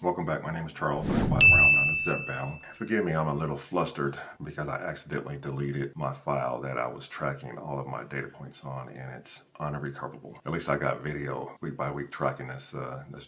Welcome back. My name is Charles. I go by the round known as Zepbound. Forgive me, I'm a little flustered because I accidentally deleted my file that I was tracking all of my data points on, and it's unrecoverable. At least I got video week by week tracking this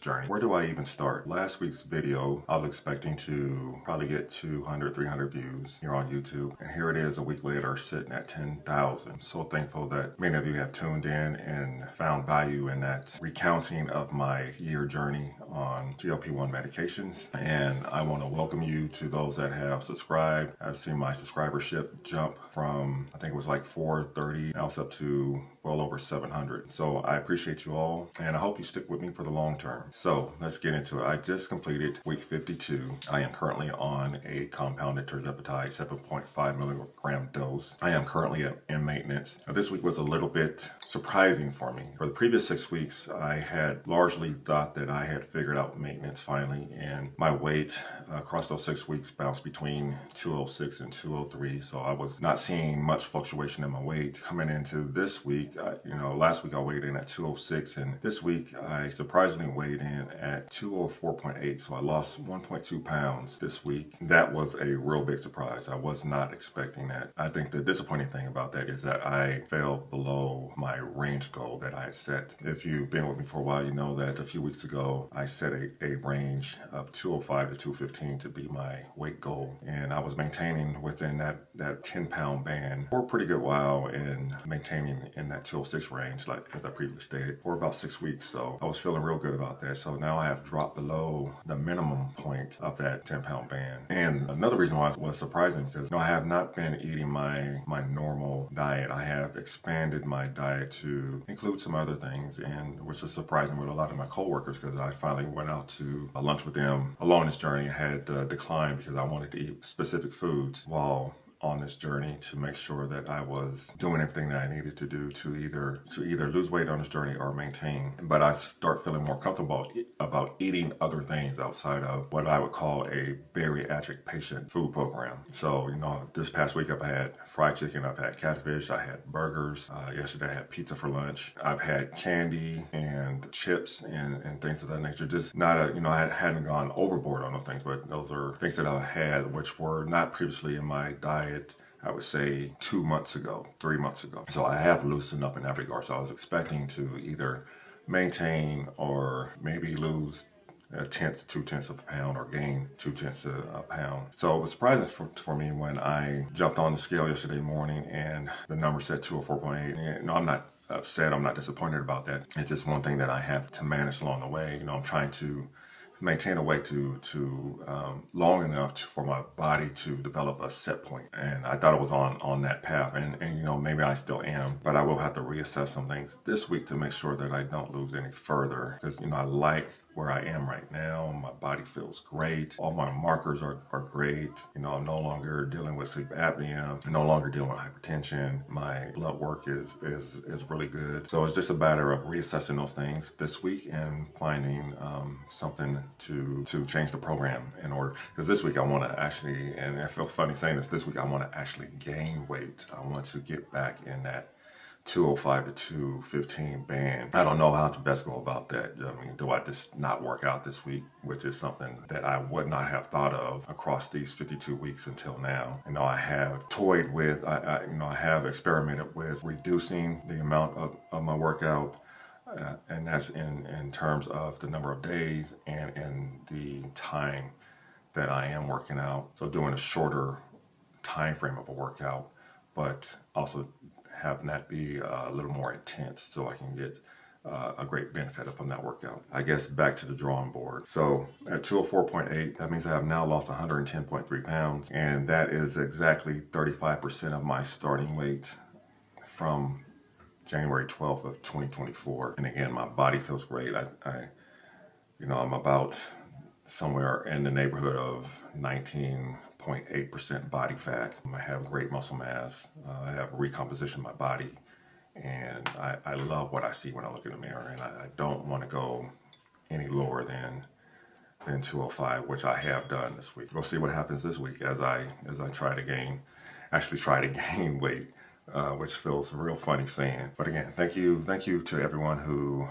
journey. Where do I even start? Last week's video, I was expecting to probably get 200, 300 views here on YouTube, and here it is a week later sitting at 10,000. So thankful that many of you have tuned in and found value in that recounting of my year journey on GLP-1 medications. And I want to welcome you to those that have subscribed. I've seen my subscribership jump from, I think it was like 430, now it's up to well over 700. So I appreciate you all, and I hope you stick with me for the long term. So let's get into it. I just completed week 52. I am currently on a compounded terzepatide 7.5 milligram dose. I am currently in maintenance. Now, this week was a little bit surprising for me. For the previous 6 weeks, I had largely thought that I had figured out maintenance finally, and my weight across those 6 weeks bounced between 206 and 203. So I was not seeing much fluctuation in my weight. Coming into this week, last week I weighed in at 206, and this week I surprisingly weighed in at 204.8. So I lost 1.2 pounds this week. That was a real big surprise. I was not expecting that. I think the disappointing thing about that is that I fell below my range goal that I had set. If you've been with me for a while, you know that a few weeks ago I set a range of 205 to 215 to be my weight goal, and I was maintaining within that 10-pound band for a pretty good while, and maintaining in that 206 range, like as I previously stated, for about 6 weeks. So I was feeling real good about that. So now I have dropped below the minimum point of that 10-pound band. And another reason why it was surprising, because I have not been eating my normal diet. I have expanded my diet to include some other things, and which is surprising with a lot of my coworkers, because I finally went out to a lunch with them along this journey. I had declined because I wanted to eat specific foods while on this journey, to make sure that I was doing everything that I needed to do to either lose weight on this journey or maintain. But I start feeling more comfortable about eating other things outside of what I would call a bariatric patient food program. So, this past week I've had fried chicken, I've had catfish, I had burgers. Yesterday I had pizza for lunch. I've had candy and chips and things of that nature. Just not I hadn't gone overboard on those things, but those are things that I've had which were not previously in my diet, I would say 2 months ago, 3 months ago. So I have loosened up in that regard. So I was expecting to either maintain or maybe lose 2/10 of a pound, or gain 2/10 of a pound. So it was surprising for me when I jumped on the scale yesterday morning and the number said 204.8. And I'm not upset, I'm not disappointed about that. It's just one thing that I have to manage along the way. I'm trying to maintain a weight to long enough for my body to develop a set point. And I thought it was on that path, and maybe I still am, but I will have to reassess some things this week to make sure that I don't lose any further, because I like where I am right now. My body feels great. All my markers are great. I'm no longer dealing with sleep apnea. I'm no longer dealing with hypertension. My blood work is really good. So it's just a matter of reassessing those things this week and finding something to change the program in order. Because this week I want to actually, and I feel funny saying this week I want to actually gain weight. I want to get back in that 205 to 215 band. I don't know how to best go about that. Do I just not work out this week, which is something that I would not have thought of across these 52 weeks until now. I have toyed with, I have experimented with reducing the amount of my workout, and that's in terms of the number of days and in the time that I am working out. So doing a shorter time frame of a workout, but also having that be a little more intense, so I can get a great benefit from that workout. I guess back to the drawing board. So at 204.8, that means I have now lost 110.3 pounds, and that is exactly 35% of my starting weight from January 12th of 2024. And again, my body feels great. I'm about somewhere in the neighborhood of 19.8% body fat. I have great muscle mass. I have recomposition of my body, and I love what I see when I look in the mirror, and I don't want to go any lower than 205, which I have done this week. We'll see what happens this week as I try to gain weight. which feels real funny saying. But again, thank you to everyone who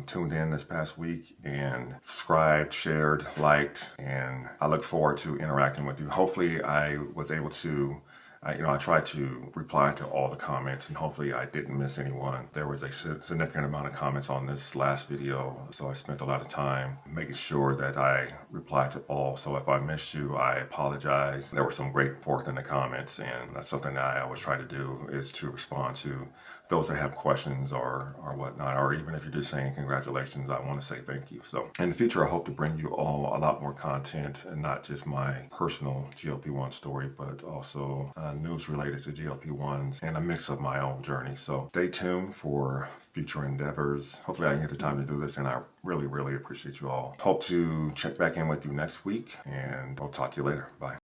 tuned in this past week and subscribed, shared, liked, and I look forward to interacting with you. Hopefully I was able to I tried to reply to all the comments, and hopefully I didn't miss anyone. There was a significant amount of comments on this last video, so I spent a lot of time making sure that I replied to all. So if I missed you, I apologize. There were some great forth in the comments, and that's something that I always try to do, is to respond to those that have questions or whatnot, or even if you're just saying congratulations, I want to say thank you. So in the future, I hope to bring you all a lot more content, and not just my personal GLP-1 story, but also news related to GLP-1s and a mix of my own journey. So stay tuned for future endeavors. Hopefully I can get the time to do this, and I really, really appreciate you all. Hope to check back in with you next week, and I'll talk to you later. Bye.